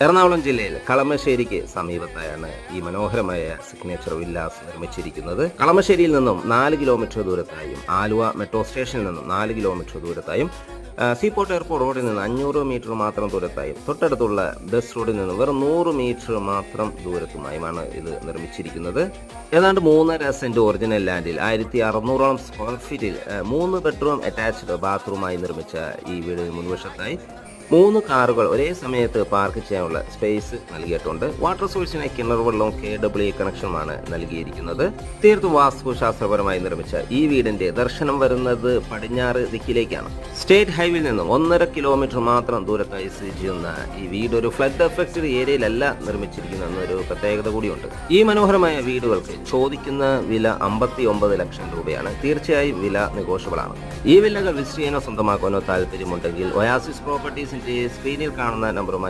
എറണാകുളം ജില്ലയിൽ കളമശ്ശേരിക്ക് സമീപത്തായാണ് ഈ മനോഹരമായ സിഗ്നേച്ചർ വില്ലാസ് നിർമ്മിച്ചിരിക്കുന്നത്. കളമശ്ശേരിയിൽ നിന്നും 4 കിലോമീറ്റർ ദൂരത്തായും ആലുവ മെട്രോ സ്റ്റേഷനിൽ നിന്നും 4 കിലോമീറ്റർ ദൂരത്തായും സീപോർട്ട് എയർപോർട്ട് റോഡിൽ നിന്ന് 500 മീറ്റർ മാത്രം ദൂരത്തായും തൊട്ടടുത്തുള്ള ബസ് റോഡിൽ നിന്ന് വെറും 100 മീറ്റർ മാത്രം ദൂരത്തുമായുമാണ് ഇത് നിർമ്മിച്ചിരിക്കുന്നത്. ഏതാണ്ട് 3.5 സെന്റ് ഒറിജിനൽ ലാൻഡിൽ 1600ഓളം സ്ക്വയർ ഫീറ്റിൽ 3 ബെഡ്റൂം അറ്റാച്ച്ഡ് ബാത്റൂമായി നിർമ്മിച്ച ഈ വീടിന് മുൻവശത്തായി 3 കാറുകൾ ഒരേ സമയത്ത് പാർക്ക് ചെയ്യാനുള്ള സ്പേസ് നൽകിയിട്ടുണ്ട്. വാട്ടർ സോഴ്സിനായി കിണർ വെള്ളവും KWA കണക്ഷനുമാണ് നൽകിയിരിക്കുന്നത്. തീർത്തും വാസ്തുശാസ്ത്രപരമായി നിർമ്മിച്ച ഈ വീടിന്റെ ദർശനം വരുന്നത് പടിഞ്ഞാറ് ദിക്കിലേക്കാണ്. സ്റ്റേറ്റ് ഹൈവേയിൽ നിന്നും 1.5 കിലോമീറ്റർ മാത്രം ദൂരത്തായി സ്ഥിതി ചെയ്യുന്ന ഈ വീട് ഒരു ഫ്ലഡ് എഫക്റ്റഡ് ഏരിയയിലല്ല നിർമ്മിച്ചിരിക്കുന്ന എന്നൊരു പ്രത്യേകത കൂടിയുണ്ട്. ഈ മനോഹരമായ വീടുകൾക്ക് ചോദിക്കുന്ന വില 59 ലക്ഷം രൂപയാണ്. തീർച്ചയായും വില നെഗോഷ്യബിൾ ആണ്. ഈ വില്ലകൾ വിസിറ്റ് ചെയ്യാനോ സ്വന്തമാക്കാനോ താല്പര്യമുണ്ടെങ്കിൽ ഒയാസിസ് പ്രോപ്പർട്ടീസിന്റെ സ്ക്രീനിൽ കാണുന്ന നമ്പറുമായി